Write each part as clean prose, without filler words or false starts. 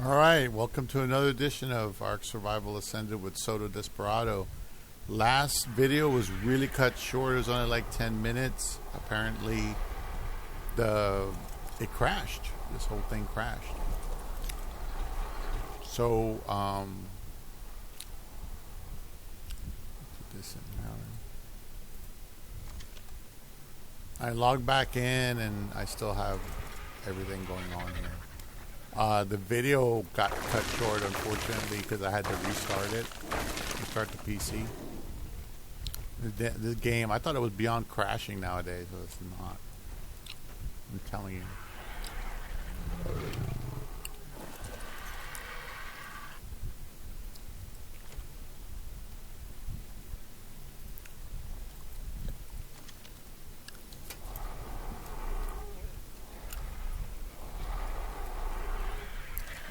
All right, welcome to another edition of Ark Survival Ascended with Soto Desperado. Last video was really cut short. It was only like 10 minutes. Apparently, it crashed. This whole thing crashed. So, put this in now. I logged back in, and I still have everything going on here. The video got cut short, unfortunately, because I had to restart the PC. The game, I thought it was beyond crashing nowadays, but it's not. I'm telling you.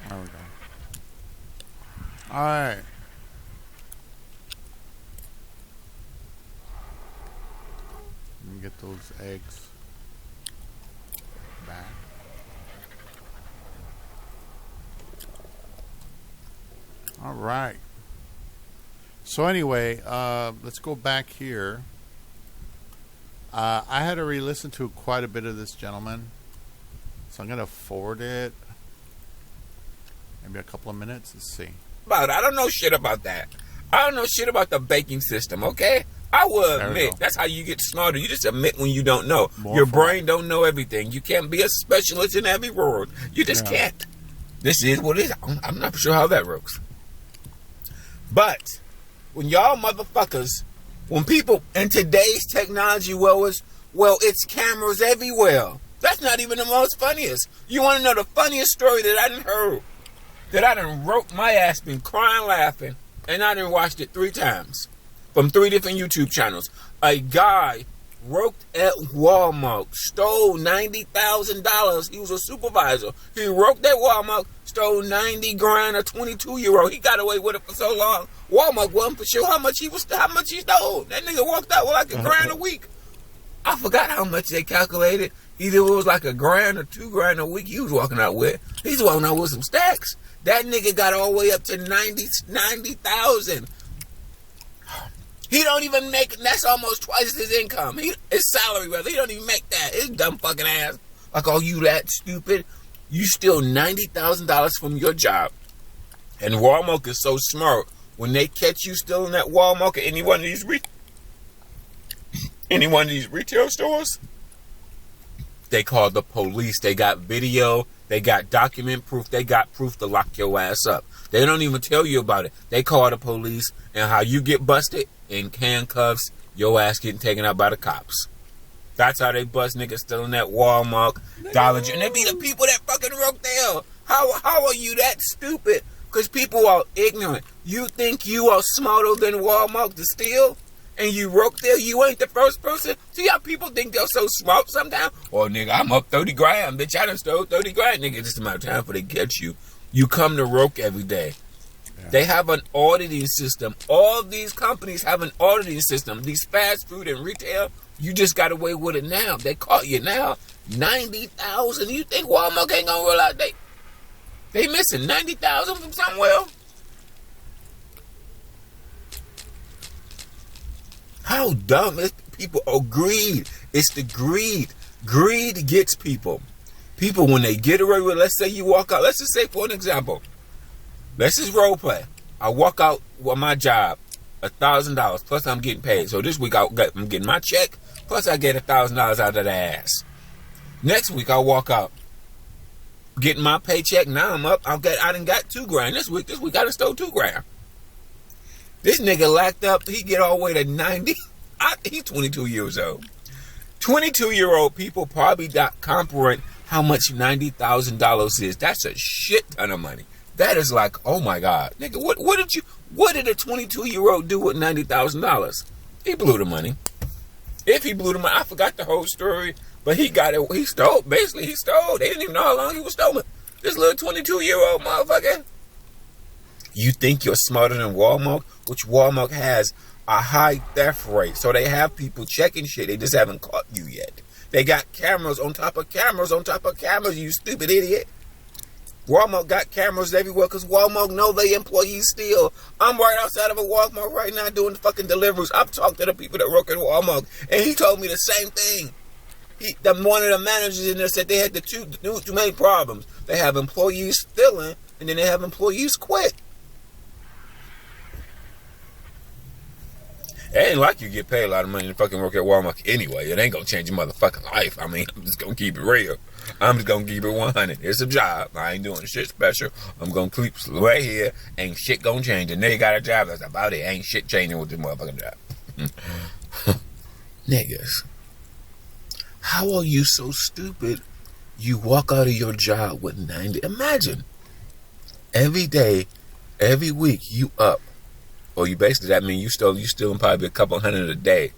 There we go. All right. Let me get those eggs back. All right. So anyway, let's go back here. I had to re-listen to quite a bit of this gentleman, so I'm going to forward it. Maybe a couple of minutes. Let's see. I don't know shit about that. I don't know shit about the banking system, okay? I will admit, that's how you get smarter. You just admit when you don't know. Your brain don't know everything. You can't be a specialist in every world. You just can't. This is what it is. I'm not sure how that works. But when y'all motherfuckers, when people in today's technology, it's cameras everywhere. That's not even the most funniest. You want to know the funniest story that I done heard? That I done wrote my ass, been crying, laughing, and I done watched it 3 times from 3 different YouTube channels. A guy worked at Walmart, stole $90,000. He was a supervisor. He worked at Walmart, stole 90 grand. A 22-year-old. He got away with it for so long. Walmart wasn't for sure how much he stole. That nigga walked out with like a grand a week. I forgot how much they calculated. Either it was like a grand or 2 grand a week he was walking out with. He's walking out with some stacks. That nigga got all the way up to 90,000. He don't even make, that's almost twice his income. His salary, rather. He don't even make that. His dumb fucking ass. Like, oh, you that stupid? You steal $90,000 from your job. And Walmart is so smart. When they catch you stealing at Walmart or any one of these retail stores, they call the police. They got video. They got document proof. They got proof to lock your ass up. They don't even tell you about it. They call the police, and how you get busted in handcuffs, your ass getting taken out by the cops. That's how they bust niggas stealing at Walmart, Dollar General. And they be the people that fucking work there. How are you that stupid? Because people are ignorant. You think you are smarter than Walmart to steal? And you work there, you ain't the first person. See how people think they're so smart sometimes? Oh, nigga, I'm up 30 grand. Bitch, I done stole 30 grand. Nigga, it's just a matter of time before they catch you. You come to work every day. Yeah. They have an auditing system. All these companies have an auditing system. These fast food and retail, you just got away with it now. They caught you now. 90,000. You think Walmart ain't gonna realize they missing 90,000 from somewhere? How dumb is people? Oh, greed. It's the greed. Greed gets people. People, when they get away with, let's say you walk out. Let's just say, for an example, let's just role play. I walk out with my job, $1,000, plus I'm getting paid. So this week I'm getting my check, plus I get $1,000 out of the ass. Next week I walk out, getting my paycheck. Now I'm up. I done got 2 grand this week. This week I done stole 2 grand. This nigga lacked up. He get all the way to 90. He's 22 years old. 22-year-old people probably not comprehend how much $90,000 is. That's a shit ton of money. That is like, oh my God, nigga, what did a 22-year-old do with $90,000? He blew the money. If he blew the money, I forgot the whole story, but he got it. He stole. Basically, he stole. They didn't even know how long he was stolen. This little 22-year-old motherfucker. You think you're smarter than Walmart, which Walmart has a high theft rate. So they have people checking shit. They just haven't caught you yet. They got cameras on top of cameras on top of cameras, you stupid idiot. Walmart got cameras everywhere because Walmart know their employees steal. I'm right outside of a Walmart right now doing fucking deliveries. I've talked to the people that work at Walmart, and he told me the same thing. One of the managers in there said they had two main problems. They have employees stealing, and then they have employees quit. It ain't like you get paid a lot of money to fucking work at Walmart anyway. It ain't gonna change your motherfucking life. I mean, I'm just gonna keep it real. I'm just gonna keep it 100. It's a job. I ain't doing shit special. I'm gonna keep right here. Ain't shit gonna change. And they got a job. That's about it. Ain't shit changing with this motherfucking job. Niggas. How are you so stupid? You walk out of your job with 90. Imagine. Every day, every week, you up. Or you basically, that means you stealing probably a couple hundred a day.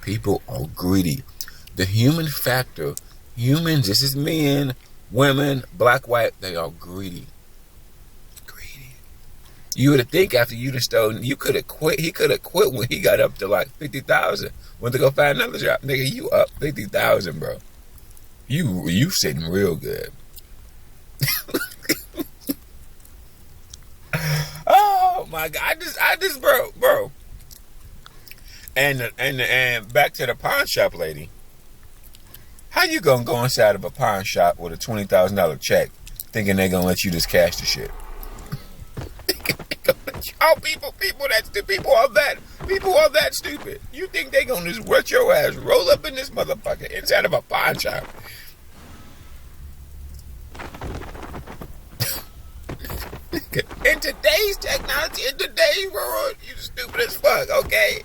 People are greedy. The human factor, humans, this is men, women, black, white, they are greedy. Greedy. You would have think after you done stolen, you could have quit. He could have quit when he got up to like 50,000. Went to go find another job. Nigga, you up 50,000, bro. You sitting real good. Oh my God! I just, bro. And back to the pawn shop lady. How you gonna go inside of a pawn shop with a $20,000 check, thinking they gonna let you just cash the shit? Oh, people are that stupid. You think they gonna just let your ass roll up in this motherfucker inside of a pawn shop? In today's technology, in today's world, you stupid as fuck, okay?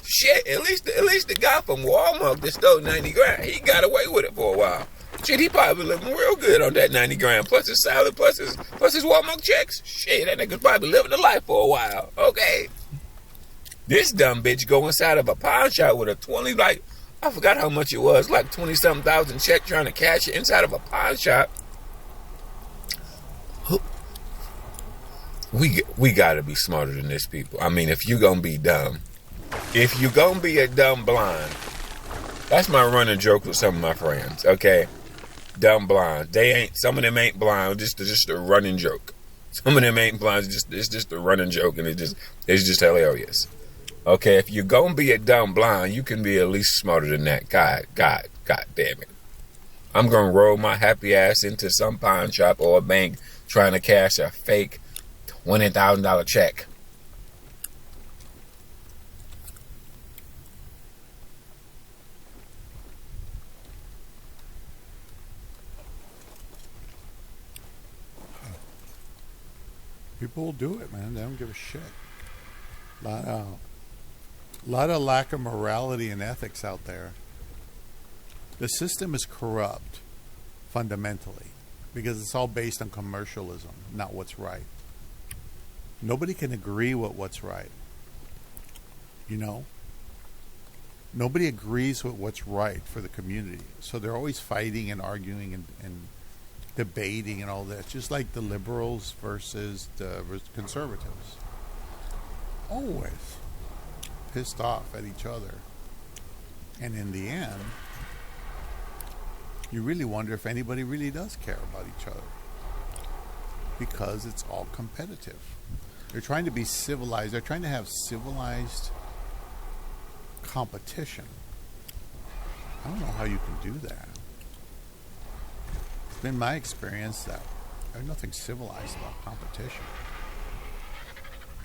Shit, at least the guy from Walmart that stole 90 grand, he got away with it for a while. Shit, he probably living real good on that 90 grand, plus his salary, plus his Walmart checks. Shit, that nigga's probably living the life for a while, okay? This dumb bitch go inside of a pawn shop with a 20, like, I forgot how much it was, like 20-something thousand check trying to cash it inside of a pawn shop. We gotta be smarter than this, people. I mean, if you gonna be dumb, if you gonna be a dumb blind, that's my running joke with some of my friends, okay? Dumb blind. Some of them ain't blind, just a running joke. Some of them ain't blind, it's just a running joke, and it's just hilarious. Okay, if you gonna be a dumb blind, you can be at least smarter than that. God damn it. I'm gonna roll my happy ass into some pawn shop or a bank trying to cash a fake $20,000 check. People will do it, man. They don't give a shit. Lot of lack of morality and ethics out there. The system is corrupt, fundamentally, because it's all based on commercialism, not what's right. Nobody can agree with what's right. You know? Nobody agrees with what's right for the community. So they're always fighting and arguing and debating and all that. Just like the liberals versus the conservatives. Always pissed off at each other. And in the end, you really wonder if anybody really does care about each other. Because it's all competitive. They're trying to be civilized. They're trying to have civilized competition. I don't know how you can do that. It's been my experience that there's nothing civilized about competition.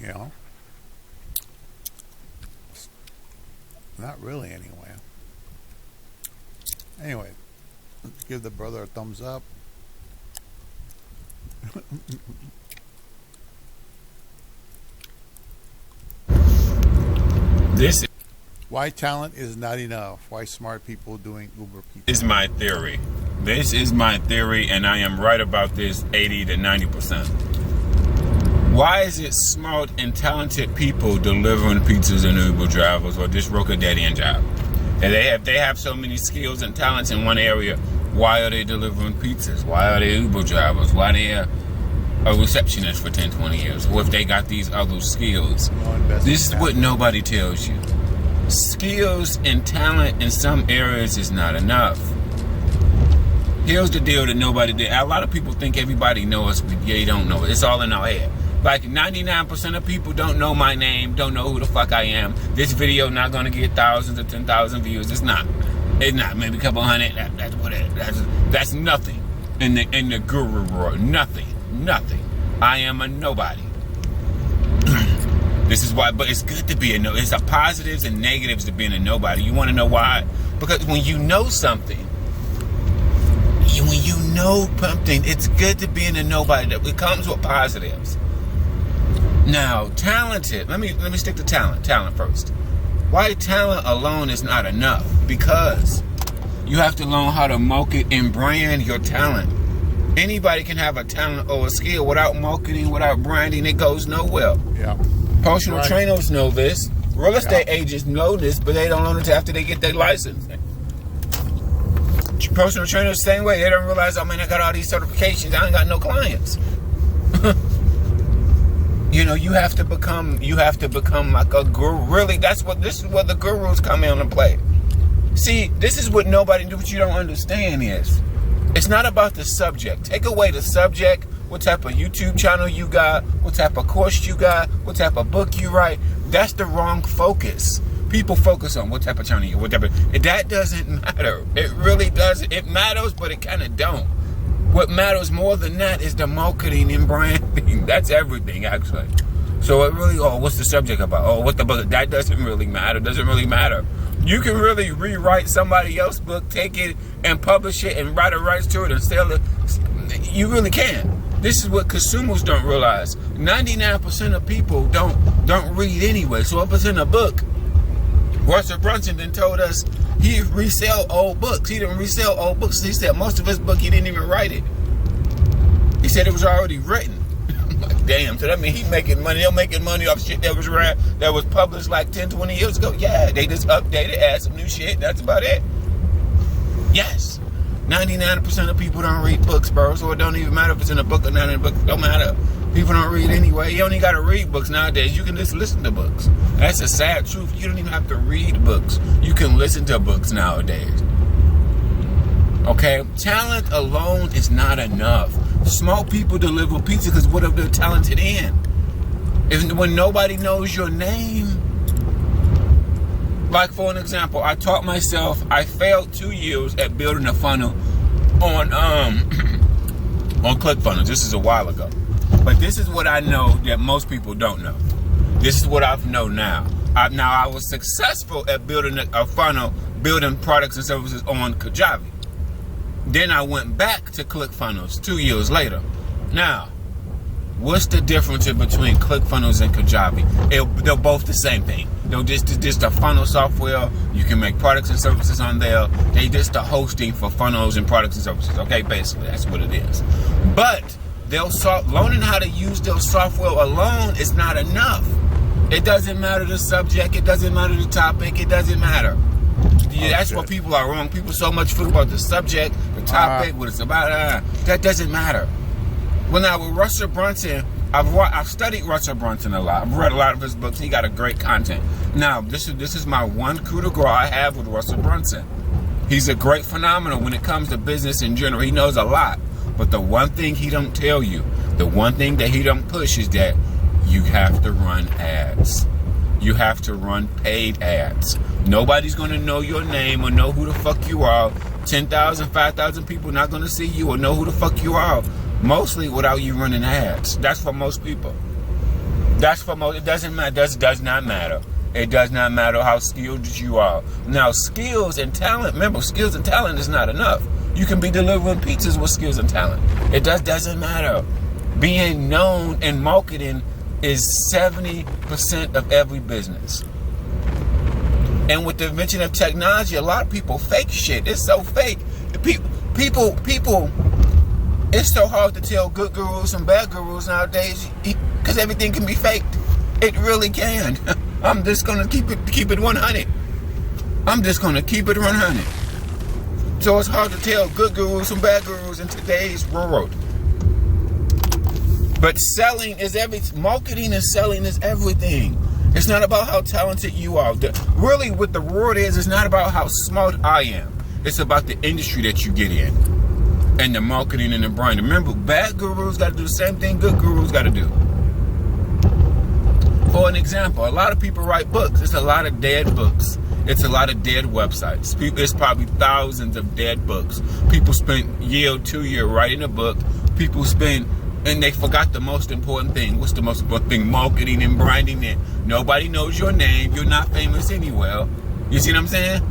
You know? Not really, anyway. Anyway, let's give the brother a thumbs up. This Why talent is not enough. Why smart people doing Uber people. is my theory. This is my theory, and I am right about this 80 to 90%. Why is it smart and talented people delivering pizzas and Uber drivers or this Roca Daddy and job? And they have so many skills and talents in one area. Why are they delivering pizzas? Why are they Uber drivers? Why are they a receptionist for 10, 20 years? Or if they got these other skills? This is what nobody tells you. Skills and talent in some areas is not enough. Here's the deal that nobody did. A lot of people think everybody knows us, but they don't know it. It's all in our head. Like 99% of people don't know my name, don't know who the fuck I am. This video not gonna get thousands or 10,000 views. It's not. It's not. Maybe a couple hundred. That's what it is. That's nothing in the guru world. Nothing. I am a nobody. This is why. But it's good to be a no. It's a positives and negatives to being a nobody. You want to know why? Because when you know something, when you know something, it's good to be in a nobody. It comes with positives. Now, talented. Let me stick to talent. Talent first. Why talent alone is not enough? Because you have to learn how to market and brand your talent. Anybody can have a talent or a skill without marketing, without branding. It goes nowhere. Yeah. Personal trainers know this. Real estate agents know this, but they don't learn it after they get their license. Personal trainers, same way. They don't realize, oh man, I got all these certifications. I ain't got no clients. You know, you have to become like a guru. Really, this is where the gurus come in and play. See, this is what you don't understand is, it's not about the subject. Take away the subject, what type of YouTube channel you got, what type of course you got, what type of book you write. That's the wrong focus. People focus on what type of channel you, that doesn't matter. It really doesn't. It matters, but it kind of don't. What matters more than that is the marketing and branding. That's everything, actually. So it really, what's the subject about? Oh, what the book? That doesn't really matter. Doesn't really matter. You can really rewrite somebody else's book, take it and publish it and write the rights to it and sell it. You really can. This is what consumers don't realize. 99% of people don't read anyway. So if it's in a book, Russell Brunson then told us he resell old books. He didn't resell old books. He said most of his book, he didn't even write it. He said it was already written. I'm like, damn. So that means he's making money. They're making money off shit that was published like 10, 20 years ago. Yeah, they just updated, add some new shit. That's about it. Yes. 99% of people don't read books, bro. So it don't even matter if it's in a book or not in a book. It don't matter. People don't read anyway. You only got to read books nowadays. You can just listen to books. That's a sad truth. You don't even have to read books. You can listen to books nowadays. Okay? Talent alone is not enough. Small people deliver pizza because what if they're talented in? When nobody knows your name. Like, for an example, I taught myself, I failed 2 years at building a funnel on ClickFunnels. This is a while ago. But this is what I know that most people don't know. This is what I know now. I was successful at building a funnel, building products and services on Kajabi. Then I went back to ClickFunnels 2 years later. Now, what's the difference between ClickFunnels and Kajabi? They're both the same thing. They're just a funnel software. You can make products and services on there. They just a hosting for funnels and products and services. Okay, basically, that's what it is. But learning how to use their software alone is not enough. It doesn't matter the subject. It doesn't matter the topic. It doesn't matter. Yeah, that's what people are wrong. People so much food about the subject, the topic, what it's about. That doesn't matter. When I with Russell Brunson, I've studied Russell Brunson a lot. I've read a lot of his books. He got a great content. Now, this is my one coup de grace I have with Russell Brunson. He's a great phenomenon when it comes to business in general. He knows a lot. But the one thing he don't tell you, the one thing that he don't push is that you have to run ads. You have to run paid ads. Nobody's going to know your name or know who the fuck you are. 10,000, 5,000 people not going to see you or know who the fuck you are. Mostly without you running ads. That's for most people. That's for most. It doesn't matter. Does not matter. It does not matter how skilled you are. Now, skills and talent. Remember, skills and talent is not enough. You can be delivering pizzas with skills and talent. It doesn't matter. Being known and marketing is 70% of every business. And with the invention of technology, a lot of people fake shit. It's so fake. People. It's so hard to tell good gurus and bad gurus nowadays because everything can be faked. It really can. I'm just gonna keep it 100. I'm just gonna keep it 100. So it's hard to tell good gurus from bad gurus in today's world. But selling is everything. Marketing and selling is everything. It's not about how talented you are. Really, what the word is, it's not about how smart I am. It's about the industry that you get in. And the marketing and the branding. Remember, bad gurus got to do the same thing good gurus got to do. For an example, a lot of people write books. It's a lot of dead books. It's a lot of dead websites. It's probably thousands of dead books. People spent year or 2 years writing a book. People spend, and they forgot the most important thing. What's the most important thing? Marketing and branding it. Nobody knows your name. You're not famous anywhere. You see what I'm saying?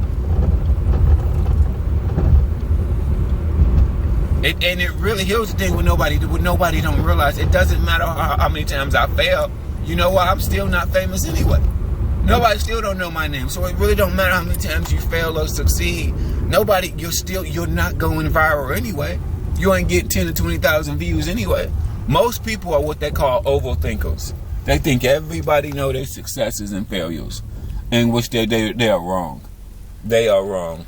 And it really, here's the thing with nobody don't realize. It doesn't matter how many times I fail. You know why? I'm still not famous anyway. Nobody still don't know my name. So it really don't matter how many times you fail or succeed. You're not going viral anyway. You ain't getting 10 to 20,000 views anyway. Most people are what they call overthinkers. They think everybody know their successes and failures, in which they are wrong. They are wrong.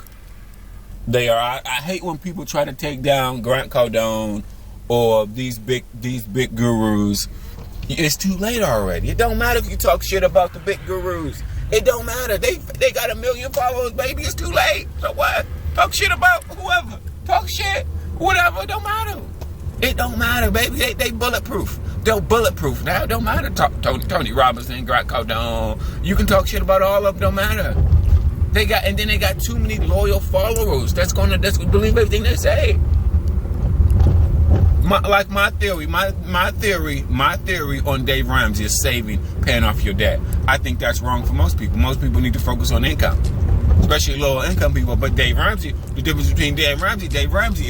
They are. I hate when people try to take down Grant Cardone or these big gurus. It's too late already. It don't matter if you talk shit about the big gurus. It don't matter. They got 1 million followers, baby. It's too late. So what? Talk shit about whoever. Talk shit. Whatever. Don't matter. It don't matter, baby. They bulletproof. They're bulletproof. Now it don't matter. Tony Robinson, Grant Cardone. You can talk shit about all of them. Don't matter. They got too many loyal followers. That's gonna believe everything they say. My theory on Dave Ramsey is paying off your debt. I think that's wrong for most people. Most people need to focus on income, especially lower income people. But Dave Ramsey, the difference between Dave Ramsey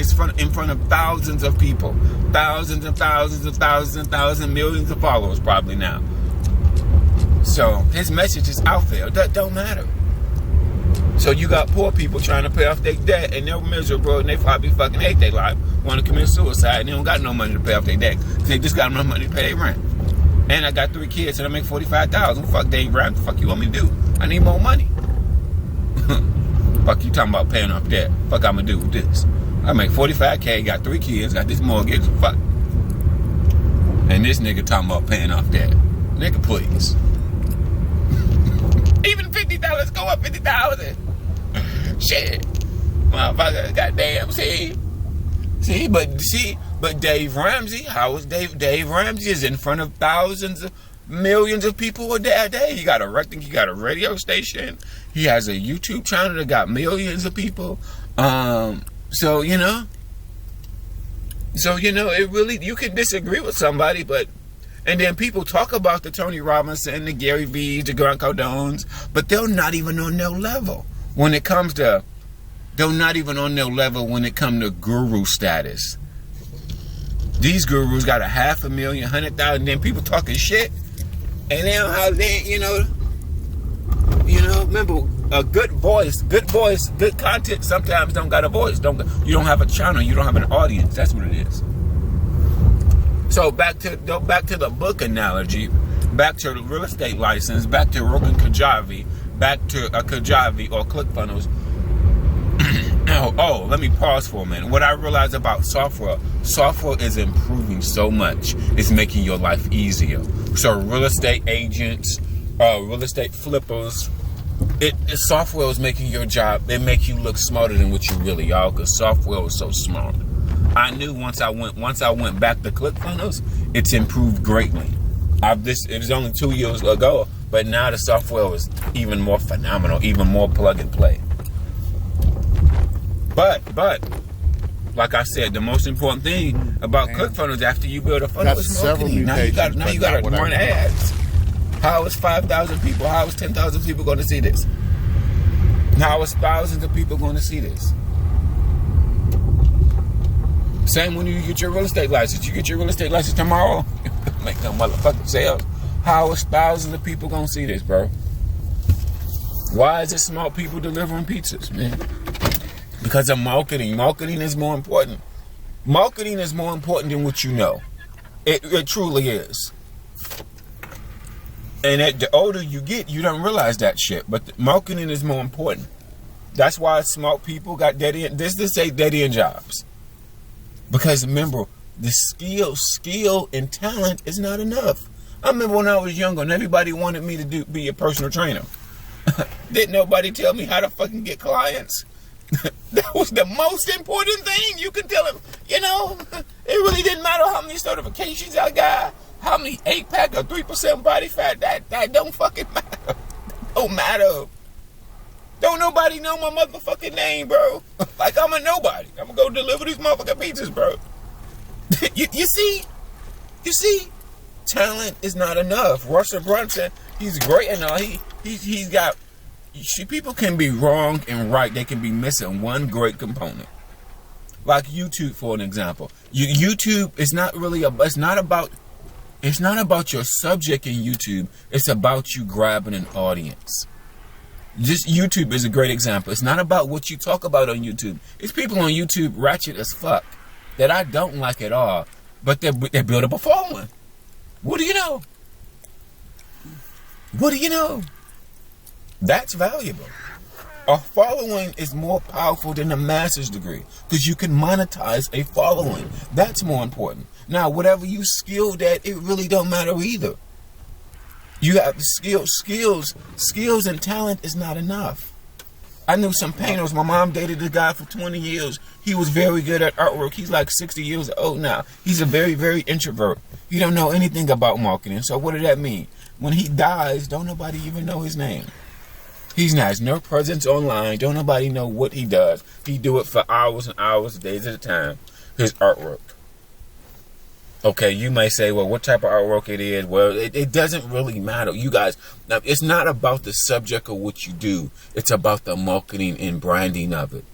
is in front of thousands of people, thousands and thousands and thousands and thousands, millions of followers probably now. So his message is out there. That don't matter. So you got poor people trying to pay off their debt, and they're miserable, and they probably fucking hate their life, want to commit suicide, and they don't got no money to pay off their debt. They just got enough money to pay their rent. And I got 3 kids, and I make $45,000. Fuck Dave Ramsey. Fuck you want me to do? I need more money. Fuck you talking about paying off debt. Fuck I'm gonna do with this? I make $45K, got 3 kids, got this mortgage. Fuck. And this nigga talking about paying off debt. Nigga, please. Even $50 go up 50,000. Shit, motherfucker, goddamn. But Dave Ramsey, how is Dave Ramsey is in front of thousands of millions of people a day. He got a radio station. He has a YouTube channel that got millions of people. So you know, it really, you can disagree with somebody, but. And then people talk about the Tony Robinson, the Gary V's, the Grant Cardones, but they're not even on their level when it comes to guru status. These gurus got 500,000, 100,000, then people talking shit, and they don't have, remember, a good voice, good content sometimes don't got a voice. You don't have a channel, you don't have an audience. That's what it is. So back to the book analogy, back to the real estate license, back to Rogan Kajabi, back to a Kajabi or ClickFunnels. Let me pause for a minute. What I realized about software is improving so much. It's making your life easier. So real estate agents, real estate flippers, software is making your job. It make you look smarter than what you really are, because software is so smart. I knew once I went back to ClickFunnels, it's improved greatly. It was only 2 years ago, but now the software is even more phenomenal, even more plug and play. But like I said, the most important thing about ClickFunnels after you build a funnel is marketing. Now you got to run ads. How is 5,000 people? How is 10,000 people going to see this? How is thousands of people going to see this? Same when you get your real estate license. You get your real estate license tomorrow, make no motherfucking sales. How is thousands of people gonna see this, bro? Why is it smart people delivering pizzas, man? Because of marketing. Marketing is more important. Marketing is more important than what you know. It truly is. And the older you get, you don't realize that shit. But marketing is more important. That's why smart people got dead end jobs. Because remember, the skill and talent is not enough. I remember when I was younger and everybody wanted me to be a personal trainer. Didn't nobody tell me how to fucking get clients? That was the most important thing. You can tell him, it really didn't matter how many certifications I got, how many 8-pack or 3% body fat. That don't fucking matter. Don't matter. Don't nobody know my motherfucking name, bro. Like I'm a nobody. I'm gonna go deliver these motherfucking pizzas, bro. You see, talent is not enough. Russell Brunson, he's great and all. He's got. See, people can be wrong and right. They can be missing one great component. Like YouTube, for an example. YouTube is not really it's not about your subject in YouTube. It's about you grabbing an audience. Just YouTube is a great example. It's not about what you talk about on YouTube. It's people on YouTube ratchet as fuck that I don't like at all, but they build up a following. What do you know? What do you know? That's valuable. A following is more powerful than a master's degree because you can monetize a following. That's more important. Now, whatever you skilled at, it really don't matter either. You have skills and talent is not enough. I knew some painters. My mom dated a guy for 20 years. He was very good at artwork. He's like 60 years old now. He's a very, very introvert. He don't know anything about marketing. So what did that mean? When he dies, don't nobody even know his name. He's not. Has no presence online. Don't nobody know what he does. He do it for hours and hours, days at a time. His artwork. Okay, you may say, well, what type of artwork it is? Well, it doesn't really matter. You guys, now, it's not about the subject of what you do. It's about the marketing and branding of it.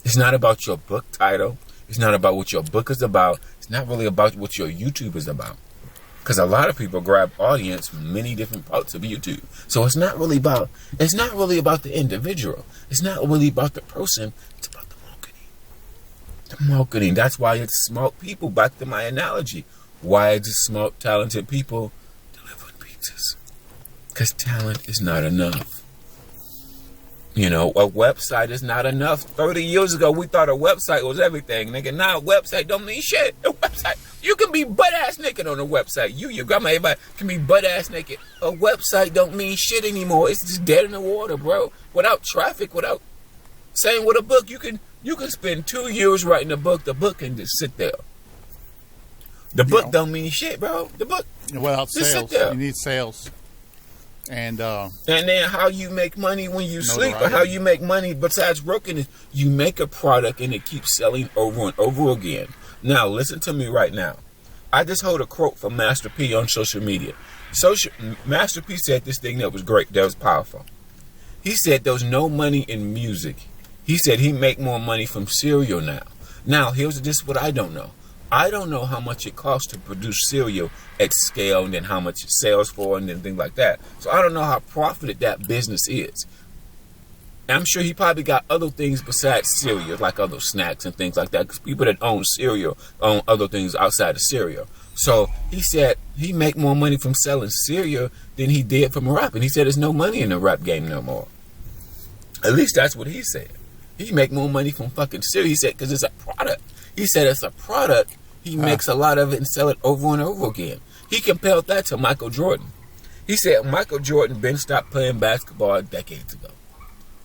It's not about your book title. It's not about what your book is about. It's not really about what your YouTube is about. Because a lot of people grab audience from many different parts of YouTube. So it's not really about the individual. It's not really about the person. It's about the marketing. The marketing. That's why it's smart people. Back to my analogy. Why is it smart, talented people delivering pizzas? Because talent is not enough. A website is not enough. 30 years ago, we thought a website was everything. Nigga, now a website don't mean shit. A website, you can be butt-ass naked on a website. You, your grandma, everybody can be butt-ass naked. A website don't mean shit anymore. It's just dead in the water, bro. Without traffic, without saying with a book, you can spend 2 years writing a book. The book can just sit there. The book don't mean shit, bro. The book. Without sales, you need sales. And then how you make money when you sleep, or how you make money besides working is you make a product and it keeps selling over and over again. Now, listen to me right now. I just heard a quote from Master P on social media. Master P said this thing that was great, that was powerful. He said there's no money in music. He said he make more money from cereal now. Now, here's just what I don't know. I don't know how much it costs to produce cereal at scale and then how much it sells for and then things like that. So I don't know how profited that business is. I'm sure he probably got other things besides cereal, like other snacks and things like that, because people that own cereal own other things outside of cereal. So he said he make more money from selling cereal than he did from rapping. He said there's no money in the rap game no more. At least that's what he said. He make more money from fucking cereal. He said because it's a product. He said it's a product. He makes a lot of it and sell it over and over again. He compared that to Michael Jordan. He said Michael Jordan been stopped playing basketball decades ago.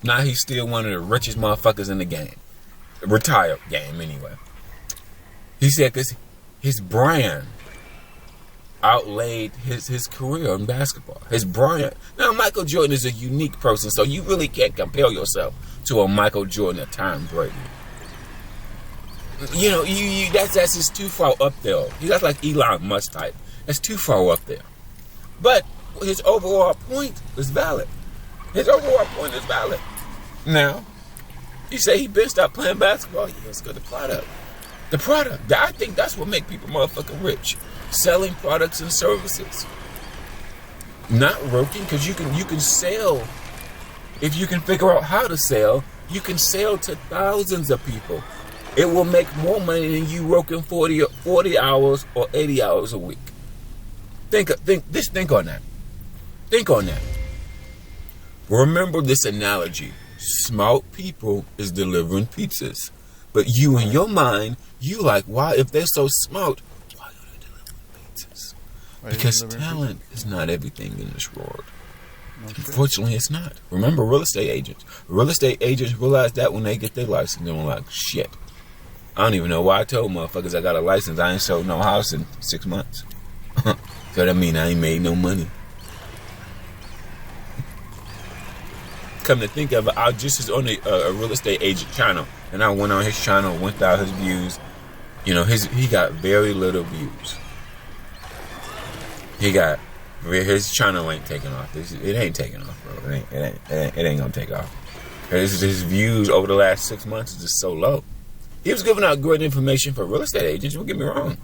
Now he's still one of the richest motherfuckers in the game. Retired game, anyway. He said because his brand outlaid his career in basketball. His brand. Now, Michael Jordan is a unique person, so you really can't compare yourself to a Michael Jordan or Tom Brady. That's just too far up there. That's like Elon Musk type. That's too far up there. But his overall point is valid. Now, you say he been stopped playing basketball. Yeah, it's good. The product. I think that's what make people motherfucking rich. Selling products and services. Not working, because you can sell. If you can figure out how to sell, you can sell to thousands of people. It will make more money than you working 40 hours or 80 hours a week. Think on that. Think on that. Remember this analogy. Smart people is delivering pizzas. But you in your mind, you like, why, if they're so smart, why are they delivering pizzas? Because talent is not everything in this world. No shit. Unfortunately, it's not. Remember, real estate agents. Real estate agents realize that when they get their license, they're like, shit. I don't even know why I told motherfuckers I got a license. I ain't sold no house in 6 months. So that mean I ain't made no money. Come to think of it, I just was on a real estate agent channel, and I went on his channel, went out his views. You know, he got very little views. His channel ain't taking off. It ain't taking off, bro. It ain't gonna take off. His views over the last 6 months is just so low. He was giving out great information for real estate agents. Don't get me wrong.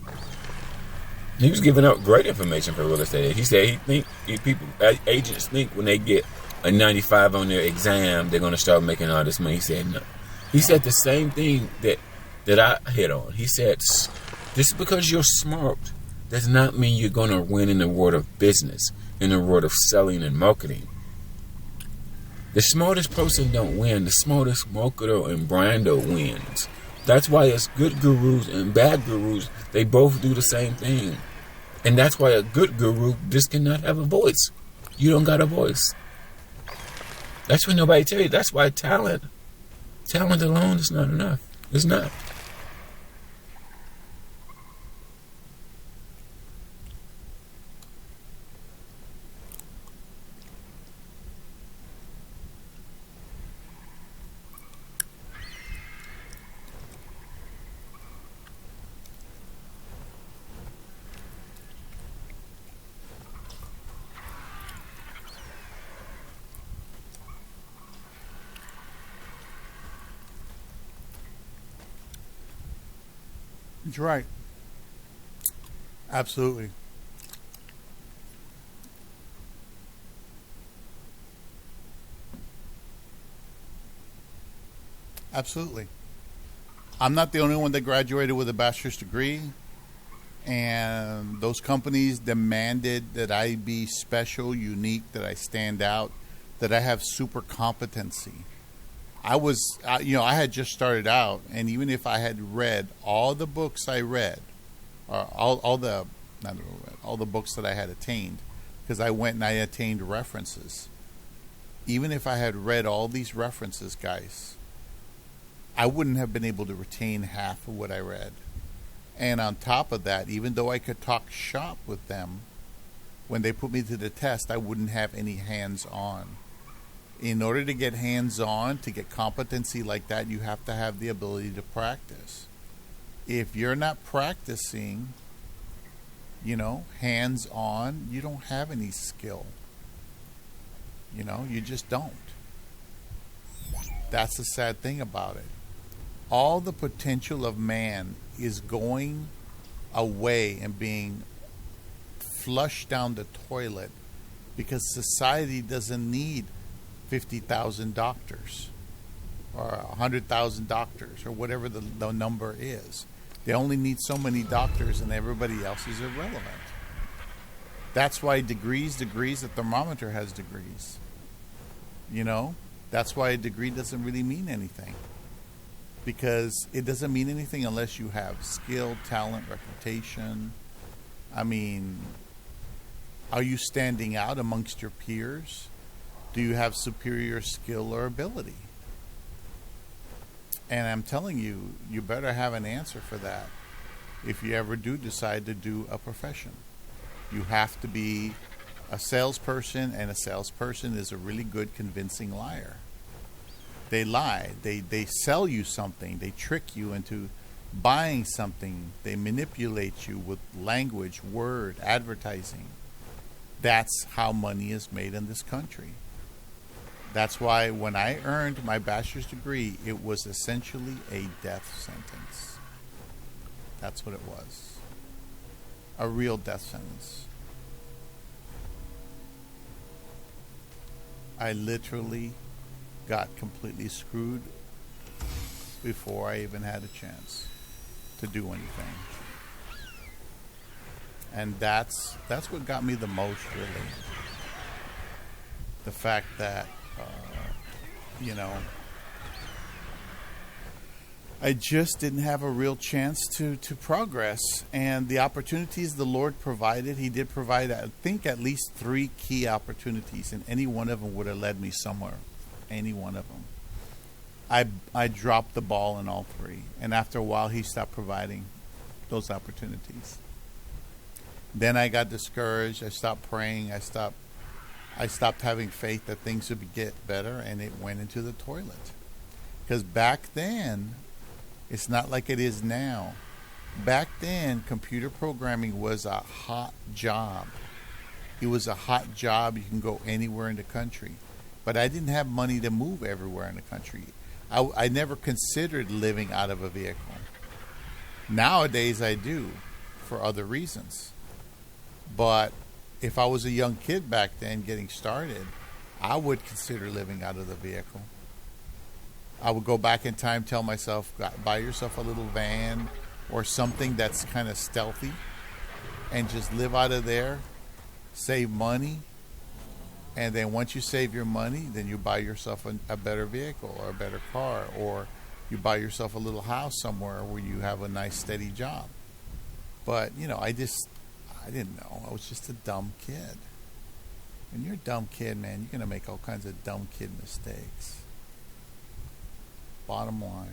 He was giving out great information for real estate agents. He said agents think when they get a 95 on their exam, they're gonna start making all this money. He said no. He said the same thing that I hit on. He said, just because you're smart does not mean you're going to win in the world of business, in the world of selling and marketing. The smartest person don't win. The smartest marketer and brander wins. That's why it's good gurus and bad gurus. They both do the same thing. And that's why a good guru just cannot have a voice. You don't got a voice. That's what nobody tell you. That's why talent alone is not enough. It's not. That's right. Absolutely. Absolutely. I'm not the only one that graduated with a bachelor's degree, and those companies demanded that I be special, unique, that I stand out, that I have super competency. I had just started out, and even if I had read all the books I read, or all the books that I had attained, because I went and I attained references. Even if I had read all these references, guys, I wouldn't have been able to retain half of what I read. And on top of that, even though I could talk shop with them, when they put me to the test, I wouldn't have any hands-on. In order to get hands-on, to get competency like that, you have to have the ability to practice. If you're not practicing, hands-on, you don't have any skill. You just don't. That's the sad thing about it. All the potential of man is going away and being flushed down the toilet because society doesn't need 50,000 doctors or 100,000 doctors or whatever the number is. They only need so many doctors and everybody else is irrelevant. That's why degrees, the thermometer has degrees. That's why a degree doesn't really mean anything. Because it doesn't mean anything unless you have skill, talent, reputation. I mean, are you standing out amongst your peers? Do you have superior skill or ability? And I'm telling you, you better have an answer for that if you ever do decide to do a profession. You have to be a salesperson, and a salesperson is a really good convincing liar. They lie. They sell you something. They trick you into buying something. They manipulate you with language, word, advertising. That's how money is made in this country. That's why when I earned my bachelor's degree, it was essentially a death sentence. That's what it was. A real death sentence. I literally got completely screwed before I even had a chance to do anything. And that's what got me the most, really. The fact that I just didn't have a real chance to progress. And the opportunities the Lord provided, He did provide, I think, at least 3 key opportunities, and any one of them would have led me somewhere. Any one of them. I dropped the ball in all 3, and after a while, He stopped providing those opportunities. Then I got discouraged. I stopped praying. I stopped having faith that things would get better, and it went into the toilet. Because back then, it's not like it is now. Back then, computer programming was a hot job. It was a hot job. You can go anywhere in the country. But I didn't have money to move everywhere in the country. I never considered living out of a vehicle. Nowadays, I do, for other reasons. But if I was a young kid back then getting started, I would consider living out of the vehicle. I would go back in time, tell myself, buy yourself a little van or something that's kind of stealthy and just live out of there, save money, and then once you save your money, then you buy yourself a better vehicle or a better car, or you buy yourself a little house somewhere where you have a nice steady job. But, I didn't know. I was just a dumb kid. When you're a dumb kid, man, you're going to make all kinds of dumb kid mistakes. Bottom line.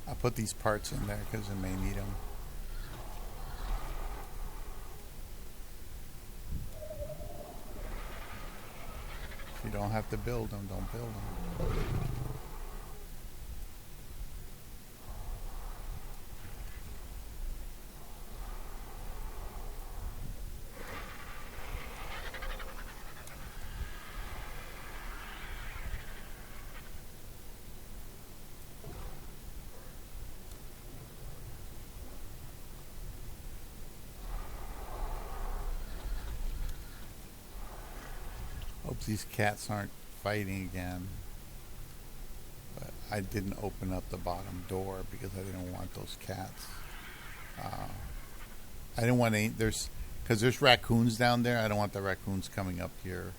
I put these parts in there because I may need them. If you don't have to build them, don't build them. Hope these cats aren't fighting again. But I didn't open up the bottom door because I didn't want those cats. I didn't want any. Because there's raccoons down there. I don't want the raccoons coming up here.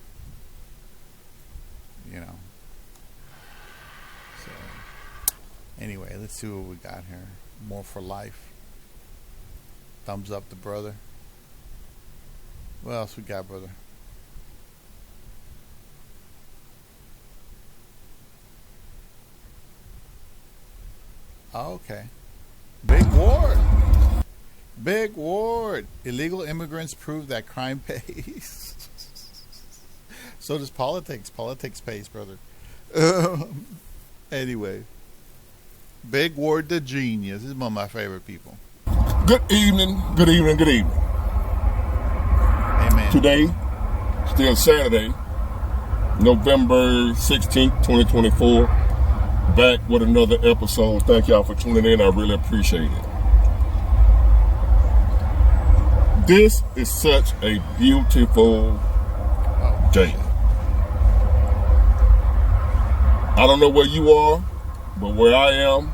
So anyway, let's see what we got here. More for life. Thumbs up to brother. What else we got, brother? Okay. Big Ward. Big Ward. Illegal immigrants prove that crime pays. So does politics. Politics pays, brother. Anyway. Big Ward the genius. This is one of my favorite people. Good evening. Good evening. Good evening. Amen. Today, still Saturday, November 16th, 2024. Back with another episode. Thank y'all for tuning in. I really appreciate it. This is such a beautiful day. I don't know where you are, but where I am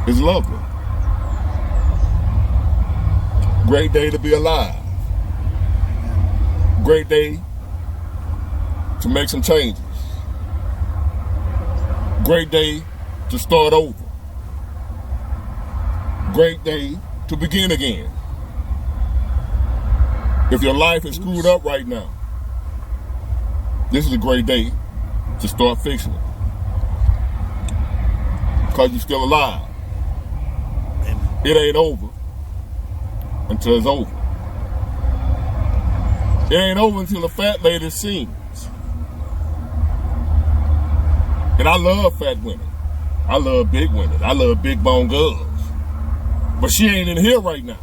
is lovely. Great day to be alive. Great day to make some changes. Great day to start over. Great day to begin again. If your life is screwed up right now, this is a great day to start fixing it. Because you're still alive. It ain't over until it's over. It ain't over until the fat lady sings. And I love fat women. I love big women. I love big bone girls. But she ain't in here right now.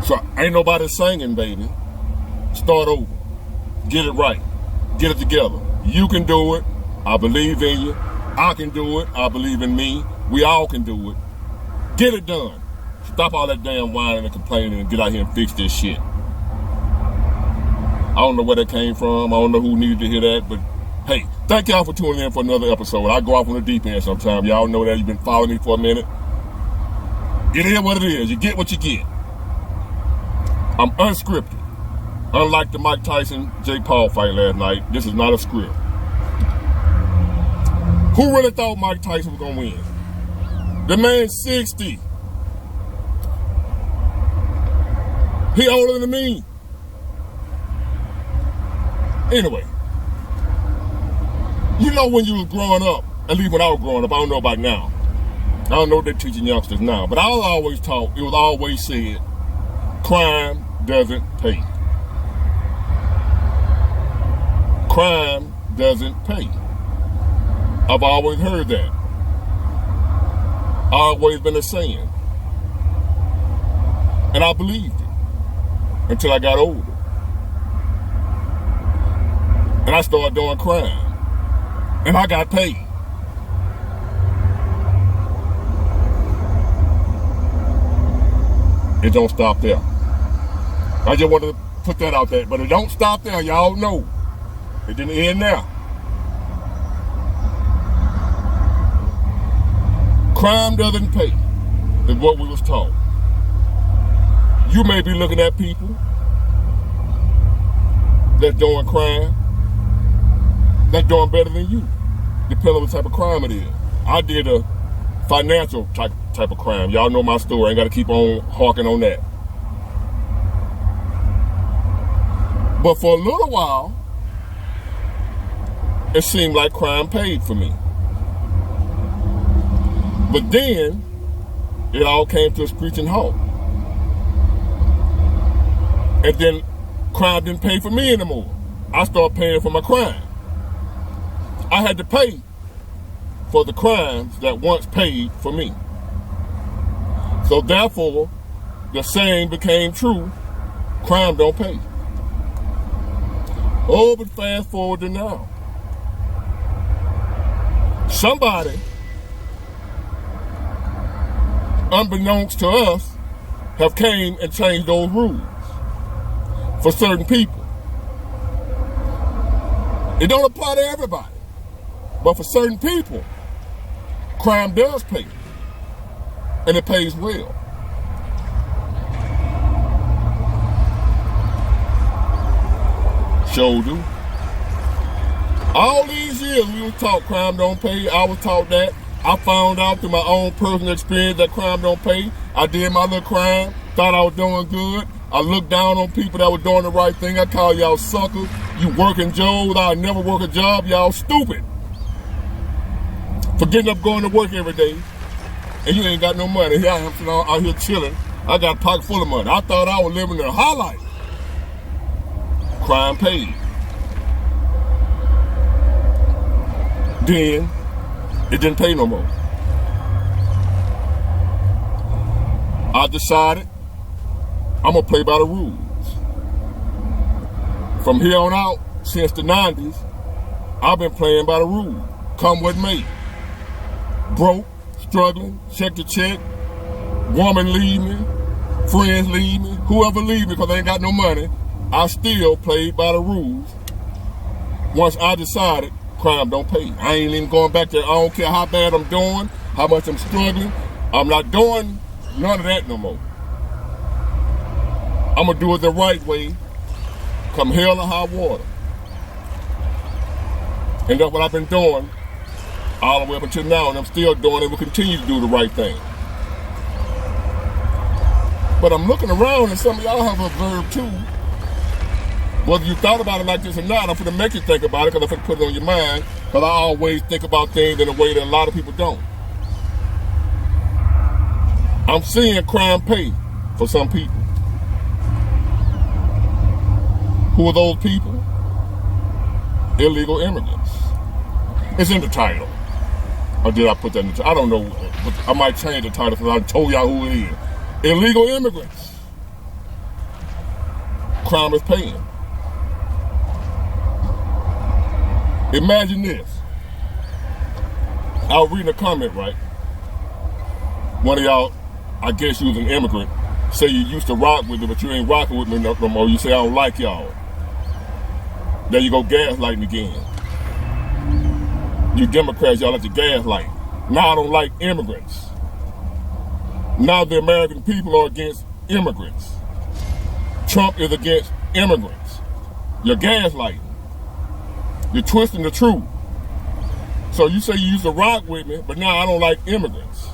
So ain't nobody singing, baby. Start over. Get it right. Get it together. You can do it. I believe in you. I can do it. I believe in me. We all can do it. Get it done. Stop all that damn whining and complaining and get out here and fix this shit. I don't know where that came from. I don't know who needed to hear that, but hey, thank y'all for tuning in for another episode. I go off on the deep end sometimes. Y'all know that. You've been following me for a minute. It is what it is. You get what you get. I'm unscripted. Unlike the Mike Tyson Jake Paul fight last night, this is not a script. Who really thought Mike Tyson was gonna win? The man's 60. He older than me. Anyway, you know when you was growing up, at least when I was growing up, I don't know about now. I don't know what they're teaching youngsters now, but I was always taught, it was always said, crime doesn't pay. Crime doesn't pay. I've always heard that. Always been a saying. And I believed it until I got older. And I started doing crime. And I got paid. It don't stop there. I just wanted to put that out there. But it don't stop there. Y'all know. It didn't end there. Crime doesn't pay, is what we was taught. You may be looking at people that's doing crime, that's doing better than you, depending on what type of crime it is. I did a financial type of crime. Y'all know my story. I ain't got to keep on harking on that. But for a little while, it seemed like crime paid for me. But then, it all came to a screeching halt. And then, crime didn't pay for me anymore. I started paying for my crime. I had to pay for the crimes that once paid for me. So therefore, the saying became true, crime don't pay. Oh, but fast forward to now. Somebody, unbeknownst to us, have came and changed those rules for certain people. It don't apply to everybody, but for certain people, crime does pay, and it pays well. Sure do. All these years we were taught crime don't pay. I was taught that. I found out through my own personal experience that crime don't pay. I did my little crime, thought I was doing good. I looked down on people that were doing the right thing. I call y'all suckers. You working Joes, I'll never work a job. Y'all stupid. For getting up going to work every day, and you ain't got no money. Here I am sitting out here chilling. I got a pocket full of money. I thought I was living a high life. Crime paid. Then, it didn't pay no more. I decided I'm gonna play by the rules. From here on out, since the 90s, I've been playing by the rules. Come what may. Broke, struggling, check to check, woman leave me, friends leave me, whoever leave me because they ain't got no money, I still played by the rules. Once I decided crime don't pay. I ain't even going back there. I don't care how bad I'm doing, how much I'm struggling. I'm not doing none of that no more. I'm going to do it the right way, come hell or high water. And that's what I've been doing all the way up until now, and I'm still doing it. We'll continue to do the right thing. But I'm looking around, and some of y'all have observed too. Whether you thought about it like this or not, I'm going to make you think about it because I'm going to put it on your mind, because I always think about things in a way that a lot of people don't. I'm seeing crime pay for some people. Who are those people? Illegal immigrants. It's in the title. Or did I put that in the title? I don't know. But I might change the title because I told y'all who it is. Illegal immigrants. Crime is paying. Imagine this. I was reading a comment, right? one of y'all, I guess you was an immigrant, say you used to rock with me, but you ain't rocking with me no more. You say, I don't like y'all. There you go, gaslighting again. You Democrats, y'all like to gaslight. Now I don't like immigrants. Now the American people are against immigrants. Trump is against immigrants. You're gaslighting. You're twisting the truth. So you say you used to rock with me, but now I don't like immigrants.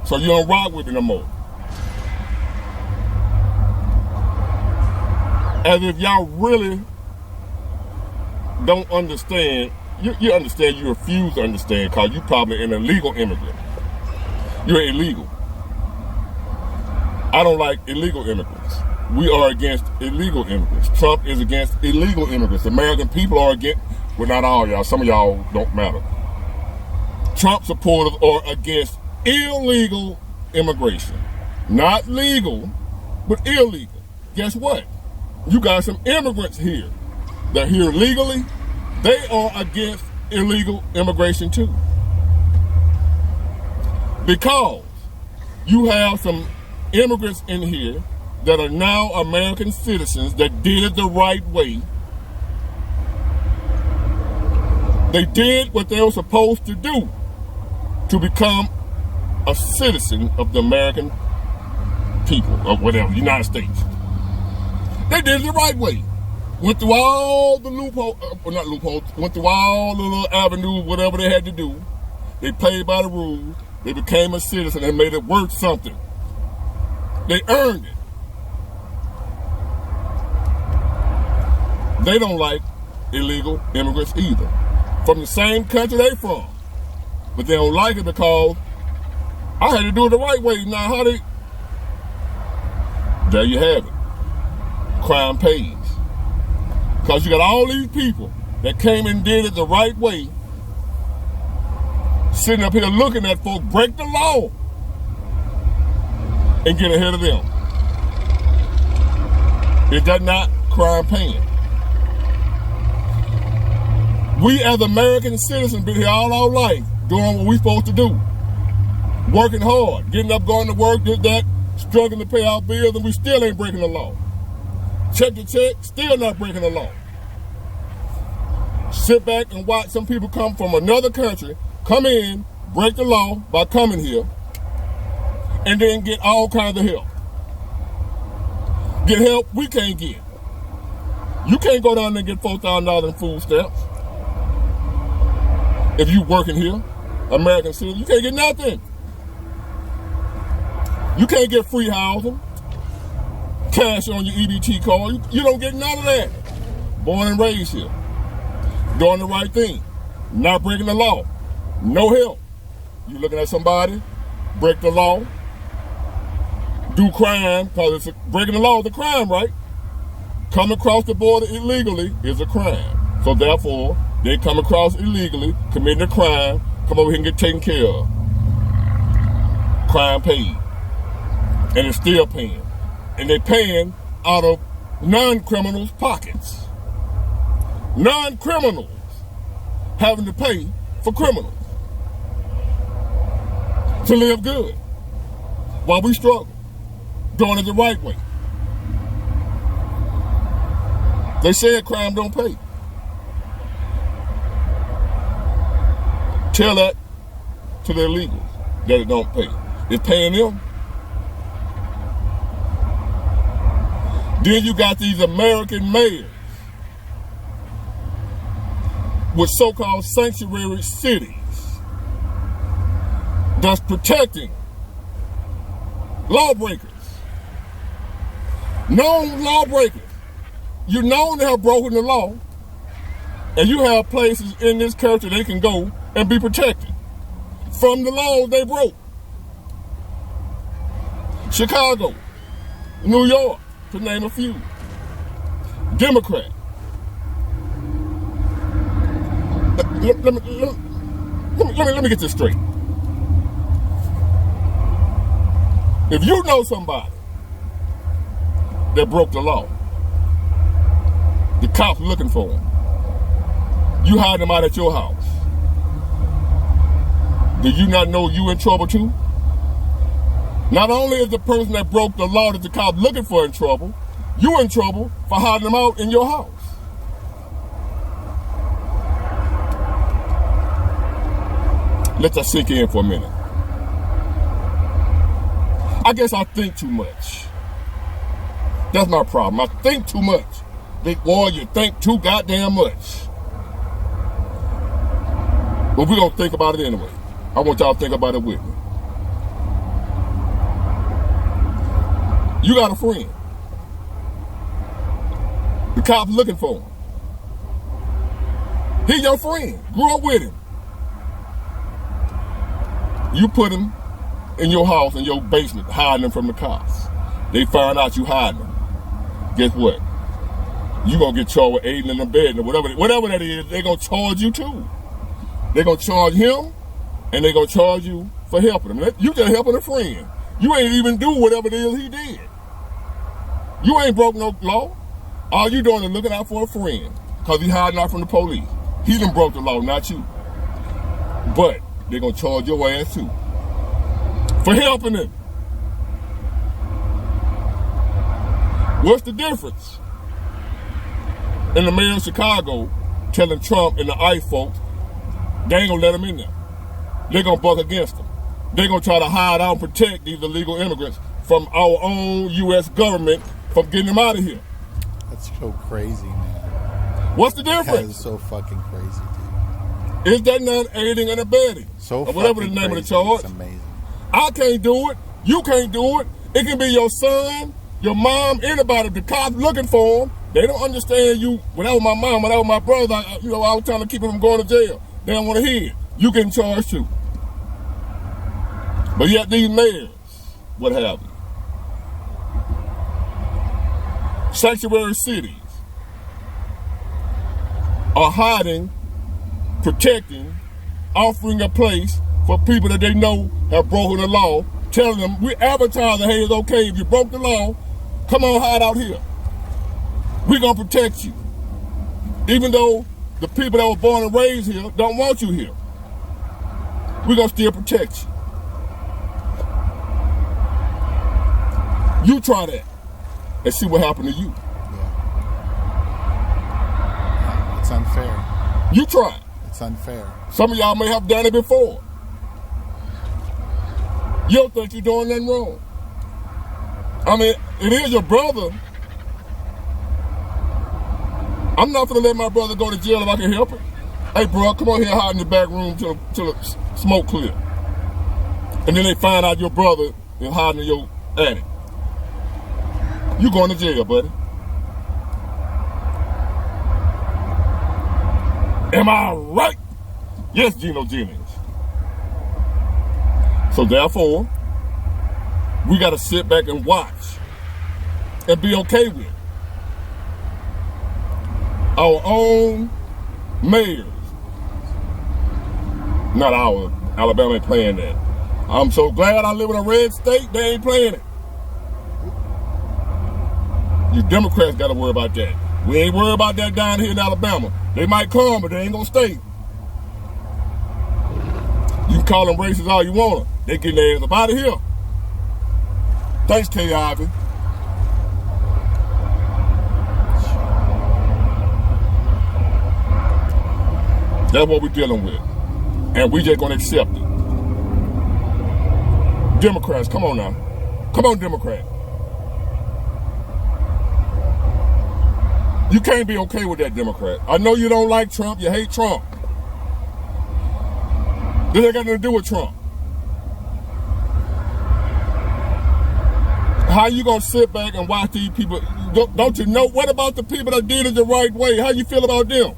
So you don't rock with me no more. As if y'all really don't understand. You understand, you refuse to understand because you probably an illegal immigrant. You're illegal. I don't like illegal immigrants. We are against illegal immigrants. Trump is against illegal immigrants. American people are against, well, not all y'all, some of y'all don't matter. Trump supporters are against illegal immigration. Not legal, but illegal. Guess what? You got some immigrants here. They're here legally. They are against illegal immigration too. Because you have some immigrants in here that are now American citizens that did it the right way. They did what they were supposed to do to become a citizen of the American people, or whatever, United States. They did it the right way. Went through all the loopholes, not loopholes, went through all the little avenues, whatever they had to do. They played by the rules. They became a citizen and made it worth something. They earned it. They don't like illegal immigrants either. From the same country they from. But they don't like it because I had to do it the right way. Now how they... There you have it. Crime pays. Because you got all these people that came and did it the right way, sitting up here looking at folks break the law and get ahead of them. Is that not crime paying? We as American citizens been here all our life doing what we're supposed to do. Working hard, getting up, going to work, did that, struggling to pay our bills, and we still ain't breaking the law. Check to check, still not breaking the law. Sit back and watch some people come from another country, come in, break the law by coming here, and then get all kinds of help. Get help we can't get. You can't go down there and get $4,000 in food stamps. If you working here, American citizen, you can't get nothing. You can't get free housing, cash on your EBT card. You don't get none of that. Born and raised here. Doing the right thing. Not breaking the law. No help. You looking at somebody, break the law, do crime, because breaking the law is a crime, right? Come across the border illegally is a crime. So therefore, they come across illegally, committing a crime, come over here and get taken care of. Crime paid. And it's still paying. And they're paying out of non-criminals' pockets. Non-criminals having to pay for criminals to live good while we struggle, doing it the right way. They said crime don't pay. Tell that to the illegals that it don't pay. It's paying them. Then you got these American mayors with so-called sanctuary cities that's protecting lawbreakers. Known lawbreakers. You're known to have broken the law, and you have places in this country they can go and be protected from the laws they broke. Chicago, New York, to name a few. Democrat. Let me get this straight. If you know somebody that broke the law, the cops looking for them, you hide them out at your house, do you not know you in trouble too? Not only is the person that broke the law that the cop looking for in trouble, you in trouble for hiding them out in your house. Let that sink in for a minute. I guess I think too much. That's my problem. I think too much. Big boy, you think too goddamn much. But we're going to think about it anyway. I want y'all to think about it with me. You got a friend. The cop's looking for him. He your friend. Grew up with him. You put him in your house, in your basement, hiding him from the cops. They find out you hiding him. Guess what? You gonna get charged with aiding and abetting or whatever that is. They gonna charge you too. They gonna charge him, and they gonna charge you for helping him. You just helping a friend. You ain't even do whatever it is he did. You ain't broke no law. All you doing is looking out for a friend because he hiding out from the police. He done broke the law, not you. But they gonna charge your ass too for helping him. What's the difference in the mayor of Chicago telling Trump and the ICE folks they ain't gonna let him in there? They're gonna buck against him. They're gonna try to hide out and protect these illegal immigrants from our own U.S. government from getting them out of here. That's so crazy, man. What's the difference? That is so fucking crazy, dude. Is that not aiding and abetting? So or whatever the fucking name crazy. of the charge. It's amazing. I can't do it. You can't do it. It can be your son, your mom, anybody. The cops looking for them. They don't understand you. When that was my mom, when that was my brother, I was trying to keep them from going to jail. They don't want to hear it. You getting charged too. But yet these mayors, what happened? Sanctuary cities are hiding, protecting, offering a place for people that they know have broken the law, telling them, we advertising, hey, it's okay, if you broke the law, come on, hide out here. We're going to protect you. Even though the people that were born and raised here don't want you here, we're going to still protect you. You try that and see what happened to you. Yeah. It's unfair. You try it. It's unfair. Some of y'all may have done it before. You don't think you're doing nothing wrong. I mean, it is your brother. I'm not gonna let my brother go to jail if I can help it. Hey, bro, come on here and hide in the back room till the smoke clear. And then they find out your brother is hiding in your attic. You going to jail, buddy. Am I right? Yes, Gino Jennings. So therefore, we got to sit back and watch and be okay with it. Our own mayors, not our, Alabama ain't playing that. I'm so glad I live in a red state, they ain't playing it. You Democrats got to worry about that. We ain't worried about that down here in Alabama. They might come, but they ain't gonna stay. You can call them racist all you want. They getting their ass up out of here. Thanks, K. Ivy. That's what we're dealing with. And we just gonna accept it. Democrats, come on now. Come on, Democrats. You can't be okay with that, Democrat. I know you don't like Trump. You hate Trump. This ain't got nothing to do with Trump. How you gonna sit back and watch these people? Don't you know? What about the people that did it the right way? How you feel about them?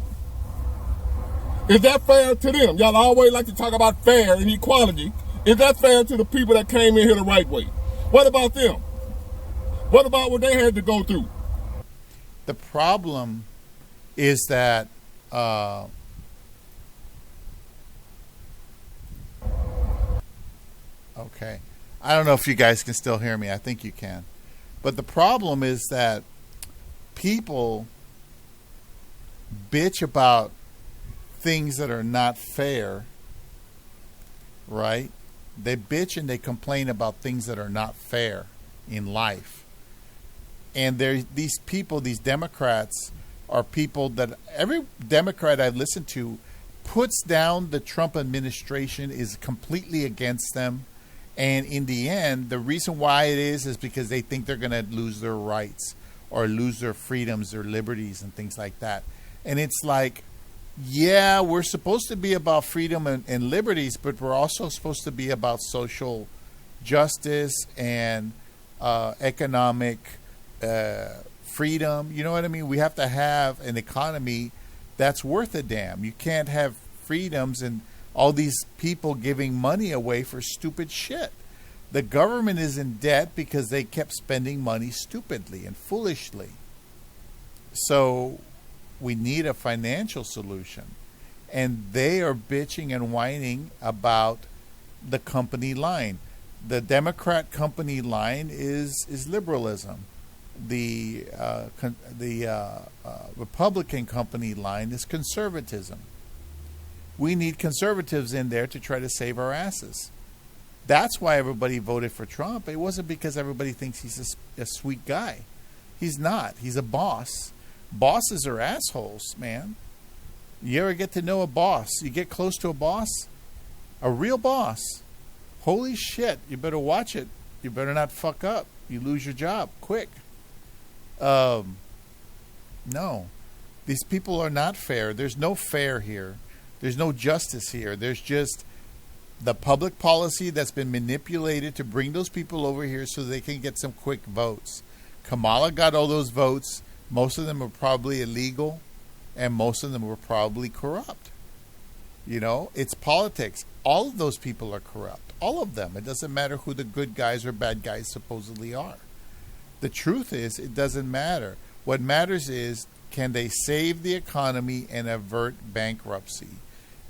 Is that fair to them? Y'all always like to talk about fair and equality. Is that fair to the people that came in here the right way? What about them? What about what they had to go through? The problem is that okay. I don't know if you guys can still hear me. I think you can. But the problem is that people bitch about things that are not fair, right? They bitch and they complain about things that are not fair in life. And these people, these Democrats, are people that every Democrat I've listened to puts down the Trump administration, is completely against them. And in the end, the reason why it is because they think they're going to lose their rights or lose their freedoms, their liberties, and things like that. And it's like, yeah, we're supposed to be about freedom and liberties, but we're also supposed to be about social justice and economic freedom. You know what I mean? We have to have an economy that's worth a damn. You can't have freedoms and all these people giving money away for stupid shit. The government is in debt because they kept spending money stupidly and foolishly. So we need a financial solution. And they are bitching and whining about the company line. The Democrat company line is liberalism. The Republican company line is conservatism. We need conservatives in there to try to save our asses. That's why everybody voted for Trump. It wasn't because everybody thinks he's a sweet guy. He's not. He's a boss. Bosses are assholes, man. You ever get to know a boss? You get close to a boss? A real boss. Holy shit, you better watch it. You better not fuck up. You lose your job quick. No. These people are not fair. There's no fair here. There's no justice here. There's just the public policy that's been manipulated to bring those people over here so they can get some quick votes. Kamala got all those votes. Most of them were probably illegal, and most of them were probably corrupt. You know, it's politics. All of those people are corrupt. All of them. It doesn't matter who the good guys or bad guys supposedly are. The truth is, it doesn't matter. What matters is, can they save the economy and avert bankruptcy?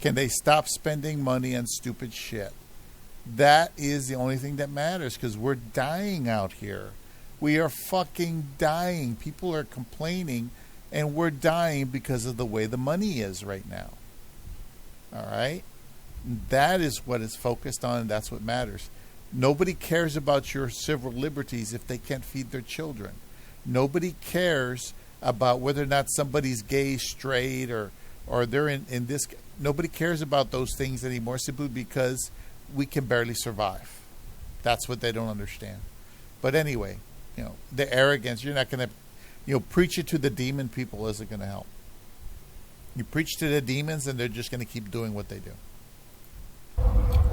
Can they stop spending money on stupid shit? That is the only thing that matters, because we're dying out here. We are fucking dying. People are complaining, and we're dying because of the way the money is right now. All right? That is what is focused on, and that's what matters. Nobody cares about your civil liberties if they can't feed their children. Nobody cares about whether or not somebody's gay, straight, or they're in this. Nobody cares about those things anymore simply because we can barely survive. That's what they don't understand. But anyway, you know, the arrogance, you're not going to, preach it to the demon people isn't going to help. You preach to the demons and they're just going to keep doing what they do.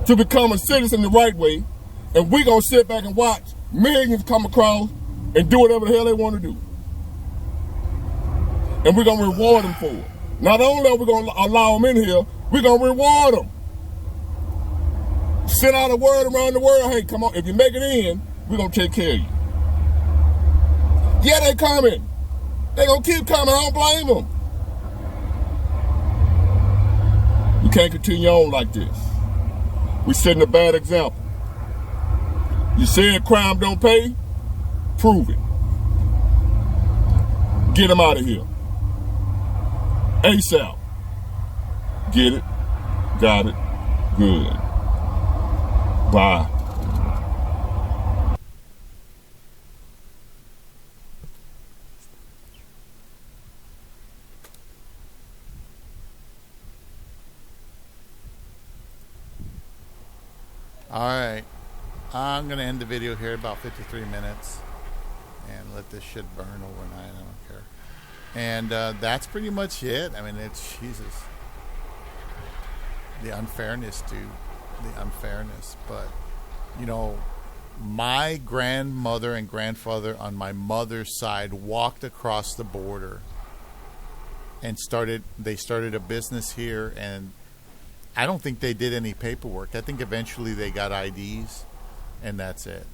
To become a citizen the right way, and we're going to sit back and watch millions come across and do whatever the hell they want to do. And we're going to reward them for it. Not only are we going to allow them in here, we're going to reward them. Send out a word around the world, hey, come on, if you make it in, we're going to take care of you. Yeah, they coming. They're going to keep coming, I don't blame them. You can't continue on like this. We're setting a bad example. You said crime don't pay? Prove it. Get them out of here. ASAP. Get it? Got it? Good. Bye. All right. I'm going to end the video here about 53 minutes and let this shit burn overnight. I don't care. And that's pretty much it. I mean, it's Jesus. The unfairness, dude. The unfairness. But, my grandmother and grandfather on my mother's side walked across the border and started a business here, and I don't think they did any paperwork. I think eventually they got IDs, and that's it.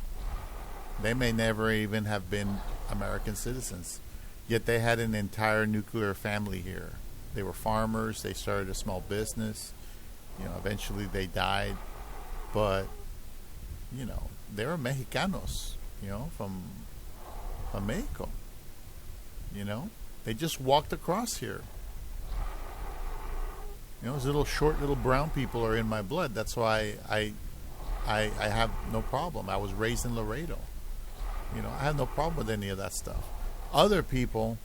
They may never even have been American citizens, yet they had an entire nuclear family here. They were farmers. They started a small business. Eventually they died, but they were Mexicanos. From Mexico. They just walked across here. Those little short, little brown people are in my blood. That's why I I have no problem. I was raised in Laredo. I have no problem with any of that stuff. Other people,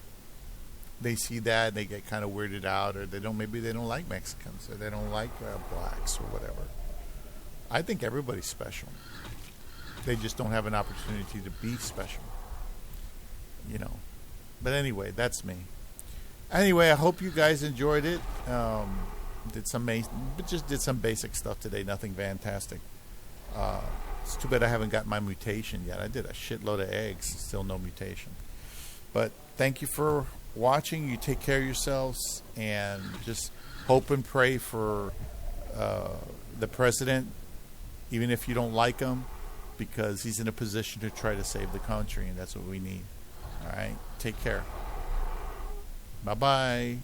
they see that and they get kind of weirded out, or maybe they don't like Mexicans, or they don't like blacks or whatever. I think everybody's special. They just don't have an opportunity to be special. But anyway, that's me. Anyway, I hope you guys enjoyed it. Did some basic stuff today. Nothing fantastic. It's too bad I haven't got my mutation yet. I did a shitload of eggs, still no mutation. But thank you for watching. You take care of yourselves, and just hope and pray for the president, even if you don't like him, because he's in a position to try to save the country, and that's what we need. All right, take care. Bye-bye.